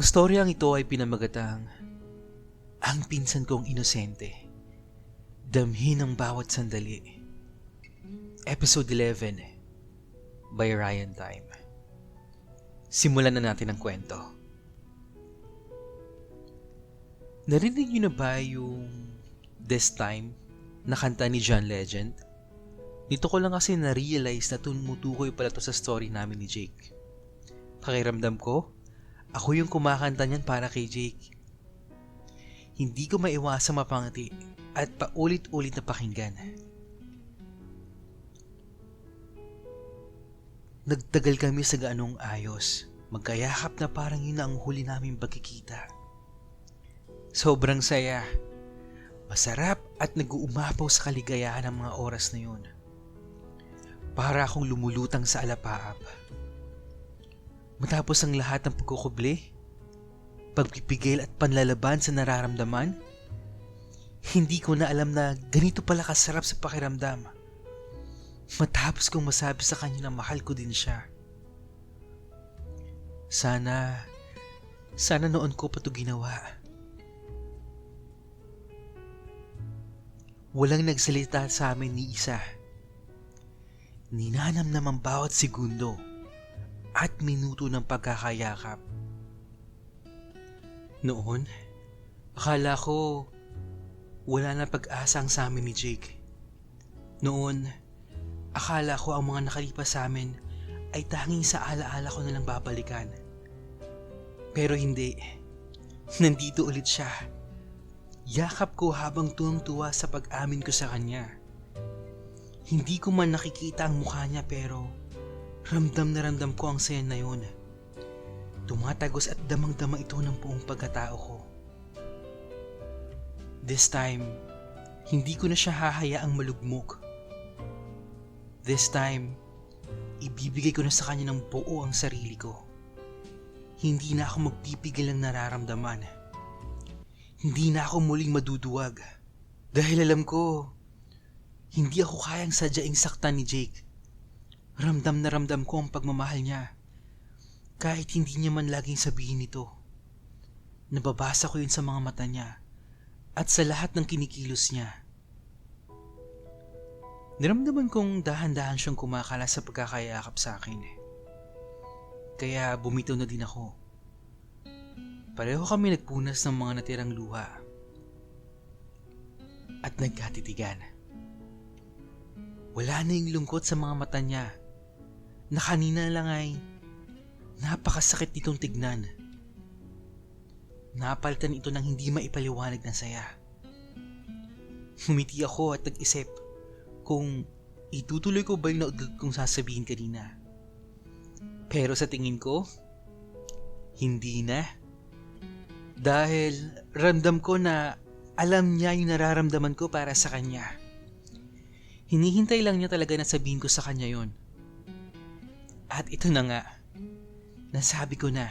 storyang ito ay pinamagatang Ang Pinsan Kong Inosente. Damhin ang bawat sandali. Episode 11 by Ryan Time. Simulan na natin ang kwento. Narinig niyo na ba yung This Time na kanta ni John Legend? Nito ko lang kasi na-realize na tumutukoy pala to sa story namin ni Jake. Pakiramdam ko, ako yung kumakanta niyan para kay Jake. Hindi ko maiwasang mapangiti at paulit-ulit na pakinggan. Nagtagal kami sa gaanong ayos, magkayakap na parang yun na ang huli naming pagkikita. Sobrang saya, masarap at nag-uumapaw sa kaligayahan ang mga oras na yun. Para akong lumulutang sa alapaap. Matapos ang lahat ng pagkukubli, pagpipigil at panlalaban sa nararamdaman, hindi ko na alam na ganito pala kasarap sa pakiramdam. Matapos kong masabi sa kanya na mahal ko din siya. Sana noon ko pa ito ginawa. Walang nagsalita sa amin ni isa. Ninanam naman bawat segundo at minuto ng pagkakayakap. Noon, akala ko wala na pag-asa ang sa amin ni Jake. Noon, akala ko ang mga nakalipas sa amin ay tanging sa alaala ko na lang babalikan. Pero hindi. Nandito ulit siya. Yakap ko habang tuwang-tuwa sa pag-amin ko sa kanya. Hindi ko man nakikita ang mukha niya pero ramdam na ramdam ko ang saya na yun. Tumatagos at damang-dama ito ng buong pagkatao ko. This time, hindi ko na siya hahayaang malugmok. This time, ibibigay ko na sa kanya ng buo ang sarili ko. Hindi na ako magpipigil ng nararamdaman. Hindi na ako muling maduduwag. Dahil alam ko, hindi ako kayang sadyaing saktan ni Jake. Ramdam na ramdam ko ang pagmamahal niya. Kahit hindi niya man laging sabihin ito. Nababasa ko yun sa mga mata niya at sa lahat ng kinikilos niya. Naramdaman kong dahan-dahan siyang kumakala sa pagkakayakap sa akin. Kaya bumitaw na din ako. Pareho kami nagpunas ng mga natirang luha at nagkatitigan. Wala na yung lungkot sa mga mata niya na kanina lang ay napakasakit nitong tignan. Napalitan ito ng hindi maipaliwanag na saya. Humiti ako at nag-isip kung itutuloy ko ba yung naudlot kong sasabihin kanina. Pero sa tingin ko, hindi na. Dahil ramdam ko na alam niya yung nararamdaman ko para sa kanya. Hinihintay lang niya talaga na sabihin ko sa kanya yon. At ito na nga, nasabi ko na.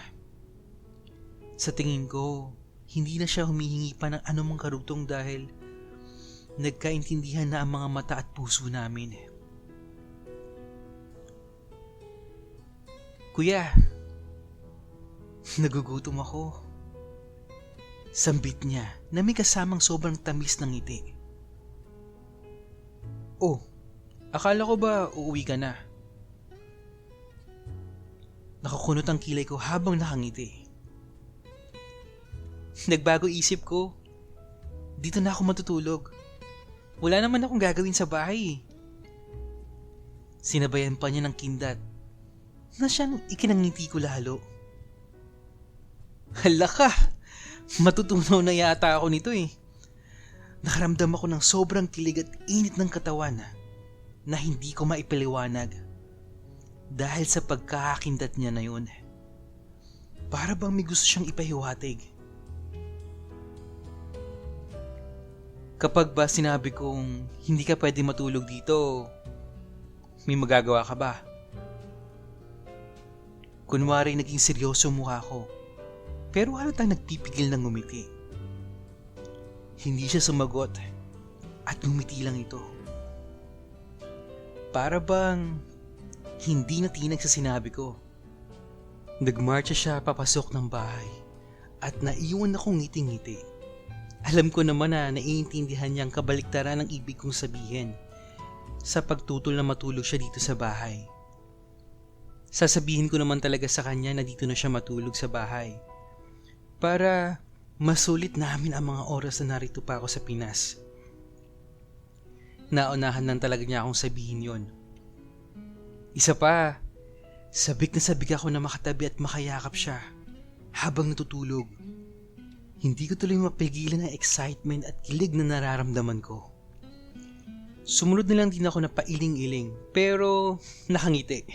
Sa tingin ko, hindi na siya humihingi pa ng anumang karugtong dahil nagkaintindihan na ang mga mata at puso namin. Kuya, nagugutom ako. Sambit niya na may kasamang sobrang tamis ng ngiti. Oh, akala ko ba uuwi ka na? Nakakunot ang kilay ko habang nakangiti. Nagbago isip ko. Dito na ako matutulog. Wala naman akong gagawin sa bahay. Sinabayan pa niya ng kindat na siyang ikinangiti ko lalo. Hala ka! Matutunaw na yata ako nito eh. Nakaramdam ako ng sobrang kilig at init ng katawan na hindi ko maipaliwanag dahil sa pagkakakindat niya na yun. Para bang may gusto siyang ipahiwatig. Kapag ba sinabi kong hindi ka pwede matulog dito, may magagawa ka ba? Kunwari naging seryoso mukha ko, pero halatang nagpipigil ng ngumiti. Hindi siya sumagot at ngumiti lang ito. Para bang hindi natinag sa sinabi ko. Nagmarcha siya papasok ng bahay at naiwan akong ngiti-ngiti. Alam ko naman na naiintindihan niya ang kabaliktaran ng ibig kong sabihin sa pagtutol na matulog siya dito sa bahay. Sasabihin ko naman talaga sa kanya na dito na siya matulog sa bahay para masulit namin ang mga oras na narito pa ako sa Pinas. Naunahan lang talaga niya akong sabihin yon. Isa pa, sabik na sabik ako na makatabi at makayakap siya habang natutulog. Hindi ko tuloy mapigilan ang excitement at kilig na nararamdaman ko. Sumunod na lang din ako na pailing-iling pero nakangiti.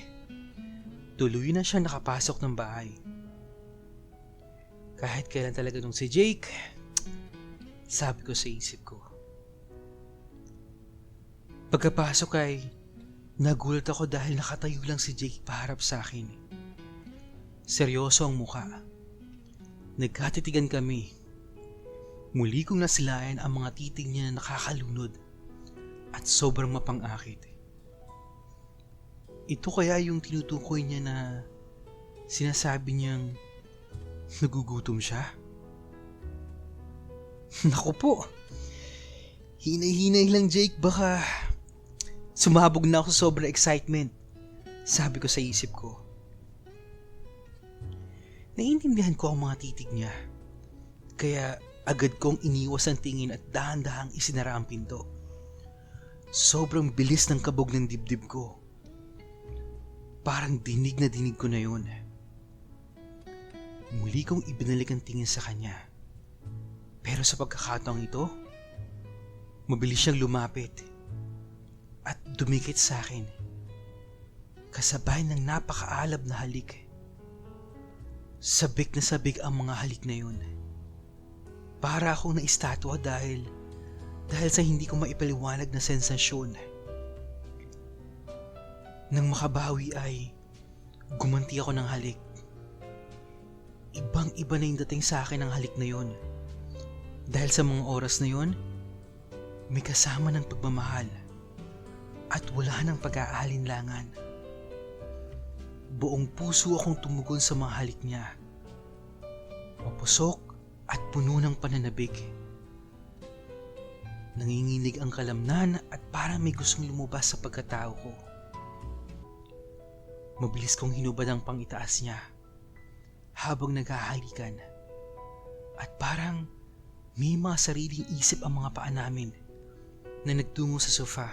Tuloy na siya nakapasok ng bahay. Kahit kailan talaga nung si Jake, sabi ko sa isip ko. Pagkapasok ay nagulat ako dahil nakatayo lang si Jake paharap sa akin. Seryoso ang mukha. Nagkatitigan kami. Muli kong nasilayan ang mga titig niya na nakakalunod at sobrang mapang-akit. Ito kaya yung tinutukoy niya na sinasabi niyang nagugutom siya? Naku po! Hinay-hinay lang Jake, baka sumabog na ako sa sobrang excitement, sabi ko sa isip ko. Naiintindihan ko ang mga titig niya, kaya agad kong iniwas ang tingin at dahan-dahang isinara ang pinto. Sobrang bilis ng kabog ng dibdib ko. Parang dinig na dinig ko na yun. Muli kong ibinalik ang tingin sa kanya. Pero sa pagkakataong ito, mabilis siyang lumapit at dumikit sa akin. Kasabay ng napakaalab na halik. Sabik na sabik ang mga halik na yun. Para akong naistatwa dahil sa hindi ko maipaliwanag na sensasyon. Nang makabawi ay gumanti ako ng halik. Ibang-iba na yung dating sa akin ang halik na yun. Dahil sa mga oras na yun, may kasama ng pagmamahal at wala ng pag-aalinlangan. Buong puso akong tumugon sa mga halik niya. Mapusok at puno ng pananabik. Nanginginig ang kalamnan at parang may gustong lumabas sa pagkatao ko. Mabilis kong hinubad ang pangitaas niya habang naghahalikan at parang may mga sariling isip ang mga paa namin na nagtungo sa sofa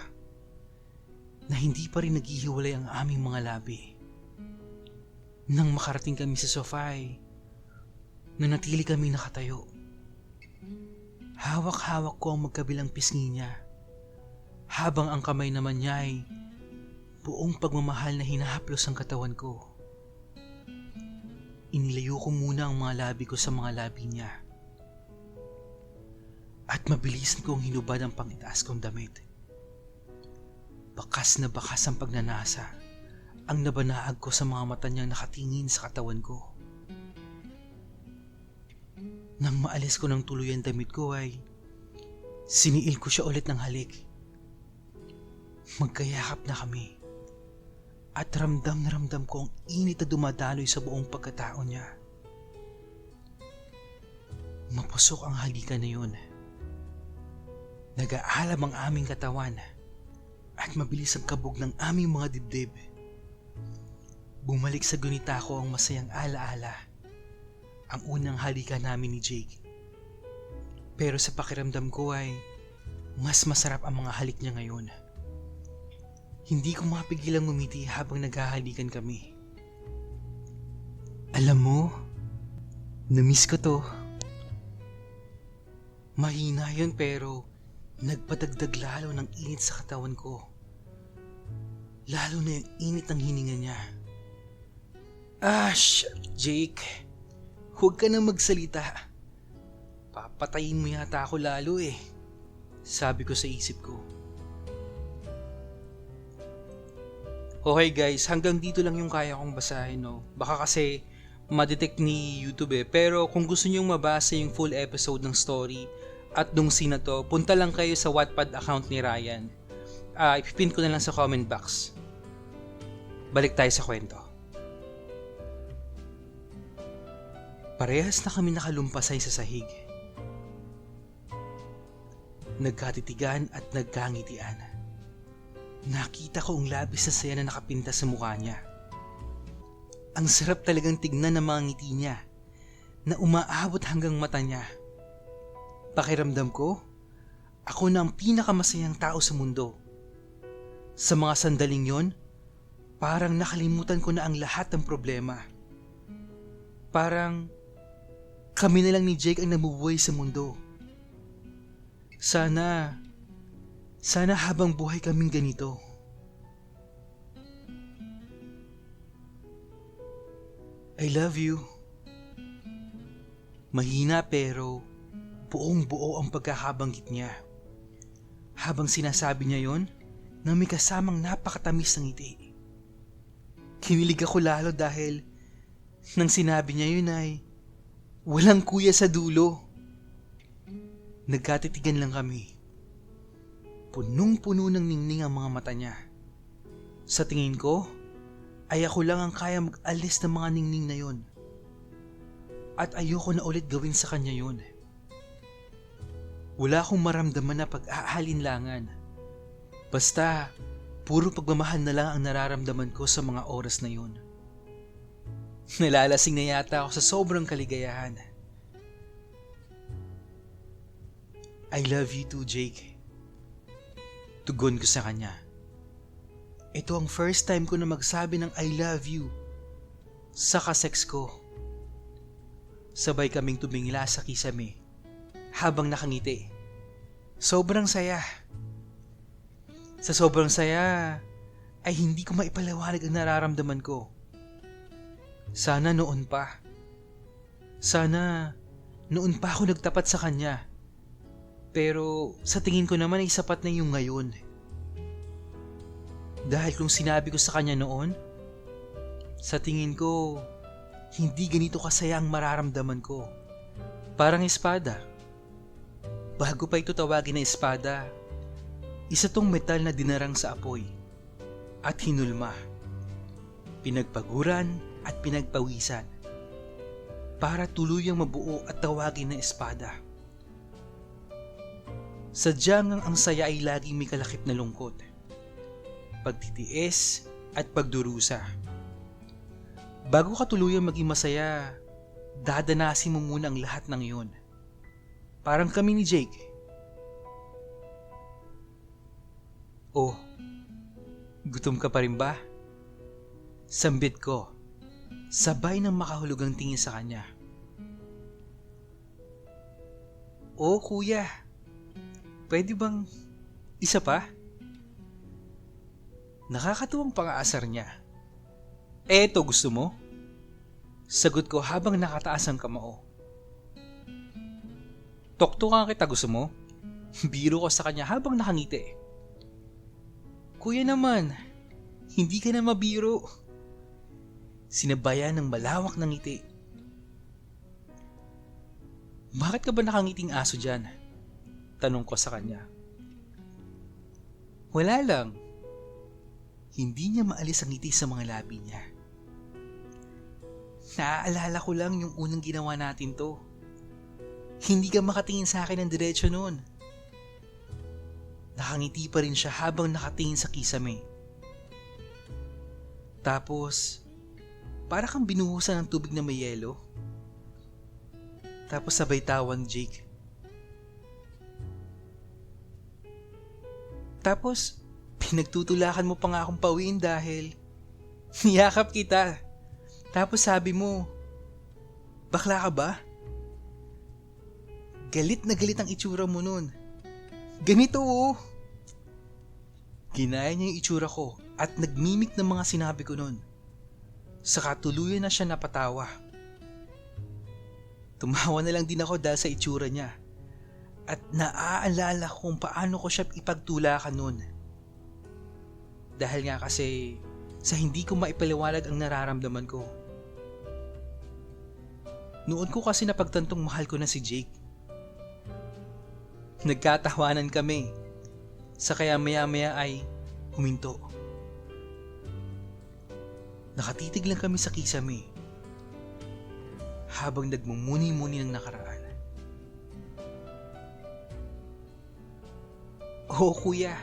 na hindi pa rin naghihiwalay ang aming mga labi. Nang makarating kami sa sofa ay nanatili kami nakatayo. Hawak-hawak ko ang magkabilang pisngi niya habang ang kamay naman niya ay buong pagmamahal na hinahaplos ang katawan ko. Inilayo ko muna ang mga labi ko sa mga labi niya at mabilis kong hinubad ang pangitaas kong damit. Bakas na bakas ang pagnanasa ang nabanaag ko sa mga mata niyang nakatingin sa katawan ko. Nang maalis ko ng tuluyan damit ko ay siniil ko siya ulit ng halik. Magkayakap na kami at ramdam na ramdam ko ang init na dumadaloy sa buong pagkatao niya. Mapusok ang halikan na yun. Nag-aalam ang aming katawan at mabilis ang kabog ng aming mga dibdib. Bumalik sa gunita ko ang masayang alaala. Ang unang halikan namin ni Jake. Pero sa pakiramdam ko ay mas masarap ang mga halik niya ngayon. Hindi ko mapigilang ngumiti habang naghahalikan kami. Alam mo, na-miss ko to. Mahina yun pero nagpadagdag lalo ng init sa katawan ko. Lalo na yung init ng hininga niya. Jake. Huwag ka na magsalita. Papatayin mo yata ako lalo eh. Sabi ko sa isip ko. Okay guys, hanggang dito lang yung kaya kong basahin, no? Baka kasi ma-detect ni YouTube eh. Pero kung gusto nyong mabasa yung full episode ng story at nung scene na to, punta lang kayo sa Wattpad account ni Ryan. Ipipin ko na lang sa comment box. Balik tayo sa kwento. Parehas na kami nakalumpasay sa sahig. Nagkatitigan at nagkangitian. Nakita ko ang labis na saya na nakapinta sa mukha niya. Ang sarap talagang tignan ng mga ngiti niya na umaabot hanggang mata niya. Pakiramdam ko, ako na ang pinakamasayang tao sa mundo. Sa mga sandaling yon, parang nakalimutan ko na ang lahat ng problema. Parang kami na lang ni Jake ang namubuhay sa mundo. Sana habang buhay kaming ganito. I love you. Mahina pero buong buo ang pagkakabanggit niya. Habang sinasabi niya yon, na may kasamang napakatamis ng ngiti. Kinilig ako lalo dahil nang sinabi niya yun ay walang kuya sa dulo. Nagkatitigan lang kami. Punong-puno ng ningning ang mga mata niya. Sa tingin ko, ay ako lang ang kaya mag-alis ng mga ningning na yon. At ayoko na ulit gawin sa kanya yon. Wala akong maramdaman na pag-aalinlangan. Basta, puro pagmamahal na lang ang nararamdaman ko sa mga oras na yon. Nalalasing na yata ako sa sobrang kaligayahan. I love you too, Jake. Tugon ko sa kanya. Ito ang first time ko na magsabi ng I love you sa kasex ko. Sabay kaming tumingila sa kisame habang nakangiti. Sobrang saya. Sa sobrang saya ay hindi ko maipaliwanag ang nararamdaman ko. Sana noon pa. Sana noon pa ako nagtapat sa kanya. Pero sa tingin ko naman ay sapat na yung ngayon. Dahil kung sinabi ko sa kanya noon, sa tingin ko, hindi ganito kasaya ang mararamdaman ko. Parang espada. Bago pa ito tawagin na espada, isa tong metal na dinarang sa apoy at hinulma. Pinagpaguran at pinagpawisan para tuluyang mabuo at tawagin na espada. Sadyang ang saya ay laging may kalakip na lungkot, pagtitiis at pagdurusa. Bago ka tuluyang maging masaya, dadanasin mo muna ang lahat ng iyon. Parang kami ni Jake. Oh, gutom ka pa rin ba? Sambit ko, sabay ng makahulugang tingin sa kanya. Oh kuya, pwede bang isa pa? Nakakatuwang pang-aasar niya. Eto gusto mo? Sagot ko habang nakataas ang kamao. Toktokan kita gusto mo? Biro ko sa kanya habang nakangiti. Kuya naman, hindi ka na mabiro. Sinabayan ng malawak ng ngiti. Bakit ka ba nakangiting aso dyan? Tanong ko sa kanya. Wala lang. Hindi niya maalis ang ngiti sa mga labi niya. Naaalala ko lang yung unang ginawa natin to. Hindi ka makatingin sa akin ng diretsyo noon. Nakangiti pa rin siya habang nakatingin sa kisame. Tapos, para kang binuhusan ng tubig na may yelo. Tapos sabay tawa ni Jake. Tapos, pinagtutulakan mo pa nga akong pawiin dahil niyakap kita. Tapos sabi mo, bakla ka ba? Galit na galit ang itsura mo nun. Ganito oh. Ginaya niya yung itsura ko at nagmimik ng mga sinabi ko nun. Saka tuluyan na siya napatawa. Tumawa na lang din ako dahil sa itsura niya. At naaalala ko kung paano ko siya ipagtulakan nun. Dahil nga kasi sa hindi ko maipaliwanag ang nararamdaman ko. Noon ko kasi napagtantong mahal ko na si Jake. Nagkatawanan kami. Sa kaya maya-maya ay huminto. Nakatitig lang kami sa kisame. habang nagmumuni-muni ng nakaraan. Oo kuya,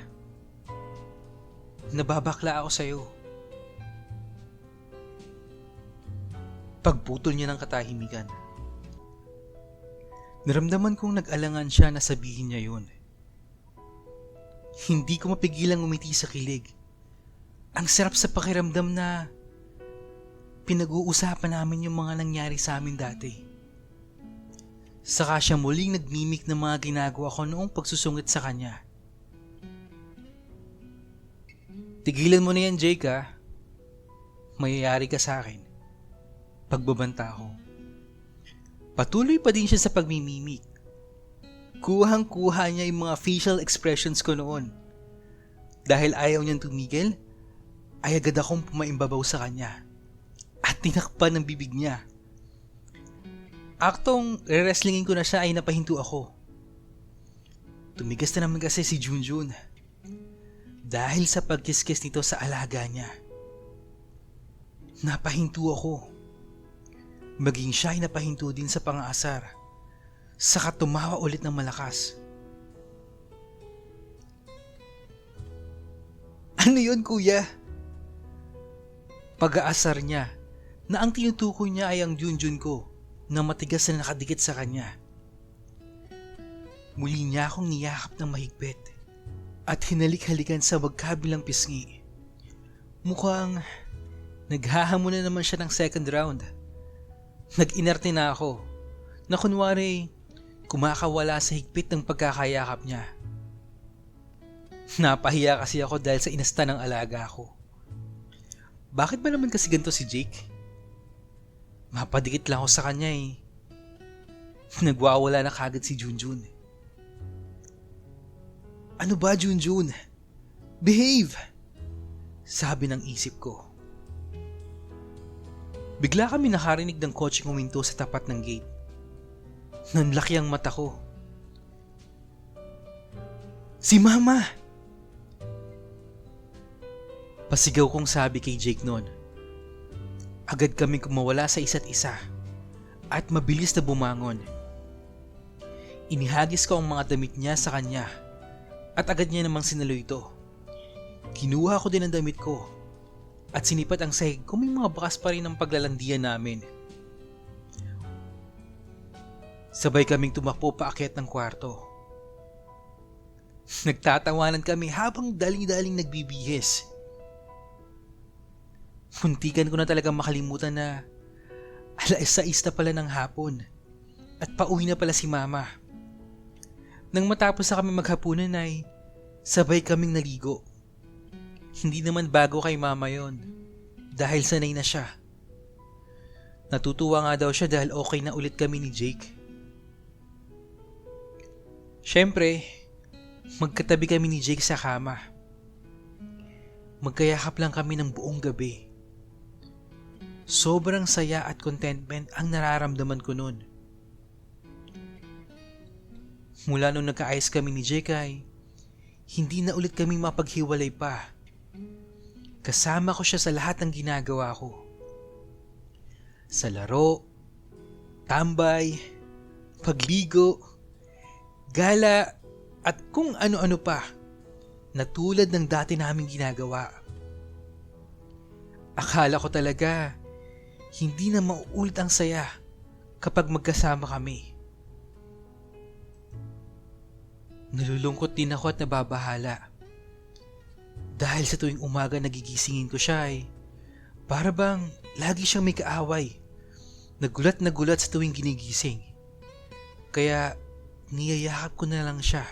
nababakla ako sa'yo. Pagputol niya ng katahimikan. Naramdaman kong nag-alangan siya na sabihin niya yun. Hindi ko mapigilang umiti sa kilig. Ang sarap sa pakiramdam na pinag-uusapan namin yung mga nangyari sa amin dati. Saka siya muling nagmimik ng mga ginagawa ko noong pagsusungit sa kanya. Tigilan mo na yan, Jake ha. Mayayari ka sa akin. Pagbabanta ko. Patuloy pa din siya sa pagmimimik. Kuhang-kuha niya yung mga facial expressions ko noon. Dahil ayaw niyang tumigil, ay agad akong pumaimbabaw sa kanya. At tinakpan ng bibig niya. Aktong re-wrestlingin ko na siya ay napahinto ako. Tumigas na naman kasi si Junjun. Dahil sa pagkiskis nito sa alaga niya. Napahinto ako. Maging siya ay napahinto din sa pang-aasar. Saka tumawa ulit ng malakas. Ano yun kuya? Pag-aasar niya na ang tinutukoy niya ay ang Junjun ko na matigas na nakadikit sa kanya. Muli niya akong niyakap ng mahigpit at hinalik-halikan sa magkabilang pisngi. Mukhang naghahamon na naman siya ng second round. Nag-inarte na ako na kunwari kumakawala sa higpit ng pagkakayakap niya. Napahiya kasi ako dahil sa inasta ng alaga ko. Bakit ba naman kasi ganito si Jake? Mapadikit lang ako sa kanya eh. Nagwawala na kagad si Junjun. Ano ba Junjun? Behave! Sabi ng isip ko. Bigla kami nakarinig ng kotseng huminto sa tapat ng gate. Nanlaki ang mata ko. Si Mama! Pasigaw kong sabi kay Jake noon. Agad kami kumawala sa isa't isa at mabilis na bumangon. Inihagis ko ang mga damit niya sa kanya at agad niya namang sinalo ito. Kinuha ko din ang damit ko at sinipat ang sahig kung may mga bakas pa rin ang paglalandian namin. Sabay kaming tumakbo paakyat ng kwarto. Nagtatawanan kami habang daling-daling nagbibihis. Muntikan ko na talagang makalimutan na 6:00 na pala ng hapon at pauwi na pala si Mama. Nang matapos na kami maghapunan ay sabay kaming naligo. Hindi naman bago kay Mama yon dahil sanay na siya. Natutuwa nga daw siya dahil okay na ulit kami ni Jake. Siyempre, magkatabi kami ni Jake sa kama. Magkayakap lang kami ng buong gabi. Sobrang saya at contentment ang nararamdaman ko noon. Mula nung nagkaayos kami ni Jake ay hindi na ulit kaming mapaghiwalay pa. Kasama ko siya sa lahat ng ginagawa ko. Sa laro, tambay, pagligo, gala, at kung ano-ano pa na tulad ng dati naming ginagawa. Akala ko talaga hindi na mauulit ang saya kapag magkasama kami. Nalulungkot din ako at nababahala. Dahil sa tuwing umaga nagigisingin ko siya ay para bang lagi siyang may kaaway. Nagulat na gulat sa tuwing ginigising. Kaya niyayakap ko na lang siya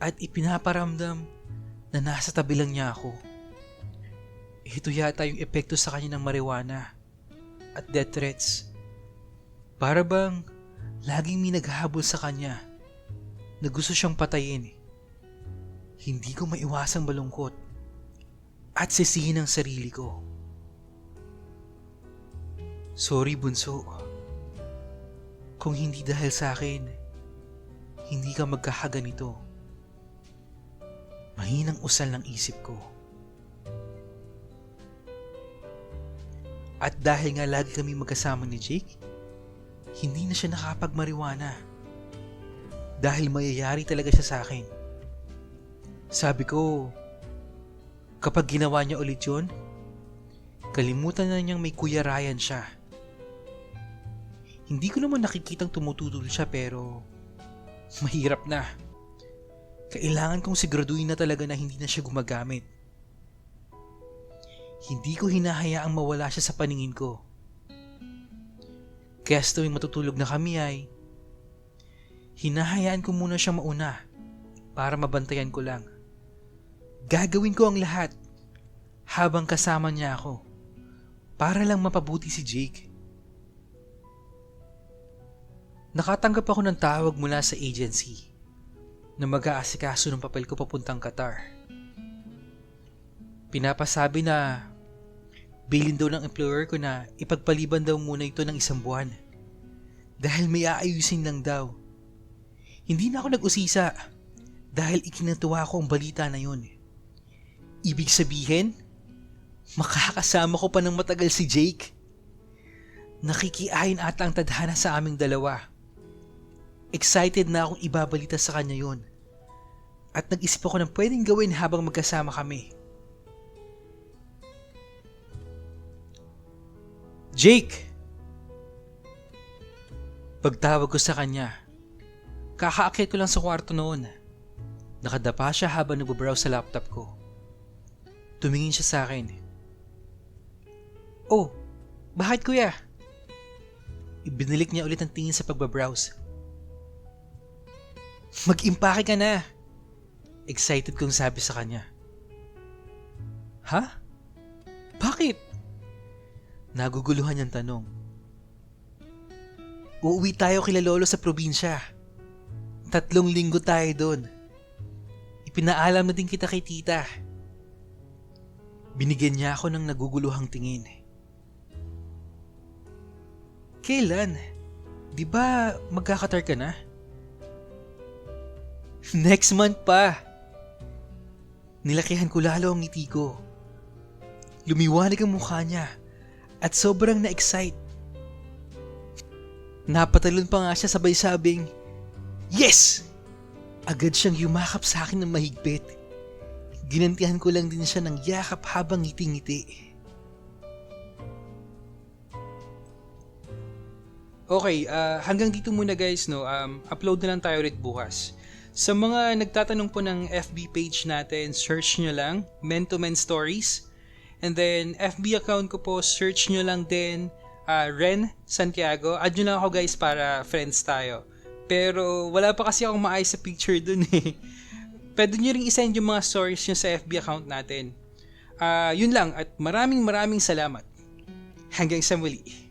at ipinaparamdam na nasa tabi lang niya ako. Ito yata yung epekto sa kanya ng marijuana at death threats. Para bang laging may naghahabol sa kanya na gusto siyang patayin. Hindi ko maiwasang malungkot at sisihin ang sarili ko. Sorry bunso. Kung hindi dahil sa akin, hindi ka magkakaganito. Mahinang usal ng isip ko. At dahil nga lagi kami magkasama ni Jake, hindi na siya nakapagmariwana. Dahil mayayari talaga siya sa akin. Sabi ko, kapag ginawa niya ulit yun, kalimutan na niyang may Kuya Ryan siya. Hindi ko naman nakikitang tumututol siya pero mahirap na. Kailangan kong siguraduhin na talaga na hindi na siya gumagamit. Hindi ko hinahayaang mawala siya sa paningin ko. Kaya sa tuwing matutulog na kami ay hinahayaan ko muna siyang mauna para mabantayan ko lang. Gagawin ko ang lahat habang kasama niya ako para lang mapabuti si Jake. Nakatanggap ako ng tawag mula sa agency na mag-aasikaso ng papel ko papuntang Qatar. Pinapasabi na bilin daw ng employer ko na ipagpaliban daw muna ito ng 1 buwan dahil may aayusin lang daw. Hindi na ako nag-usisa dahil ikinatuwa ko ang balita na yun. Ibig sabihin, makakasama ko pa ng matagal si Jake. Nakikiahin ata ang tadhana sa aming dalawa. Excited na akong ibabalita sa kanya yun. At nag-isip ako ng pwedeng gawin habang magkasama kami. Jake! Pagtawag ko sa kanya, kakaakyat ko lang sa kwarto noon. Nakadapa siya habang nagbabrowse sa laptop ko. Tumingin siya sa akin. Oh, bakit kuya? Ibinilik niya ulit ang tingin sa pagbabrowse. Mag-impake ka na! Excited kong sabi sa kanya. Ha? Bakit? Naguguluhan niyang tanong. Uuwi tayo kila lolo sa probinsya. 3 linggo tayo doon. Ipinaalam na din kita kay tita. Binigyan niya ako ng naguguluhang tingin. Kailan? Di ba magkakatar ka na? Next month pa. Nilakihan ko lalo ang ngiti ko. Lumiwanag ang mukha niya at sobrang na-excite. Napatalon pa nga siya sabay sabing, "Yes!" Agad siyang yumakap sa akin ng mahigpit. Ginantihan ko lang din siya ng yakap habang ngiti-ngiti. Okay, hanggang dito muna guys, no. Upload na lang tayo ulit bukas. Sa mga nagtatanong po ng FB page natin, search nyo lang Men to Men Stories. And then FB account ko po, search nyo lang din Ren Santiago. Add nyo lang ako guys para friends tayo. Pero wala pa kasi akong maayos sa picture dun eh. Pwede nyo ring isend yung mga stories nyo sa FB account natin. Yun lang at maraming salamat. Hanggang sa muli.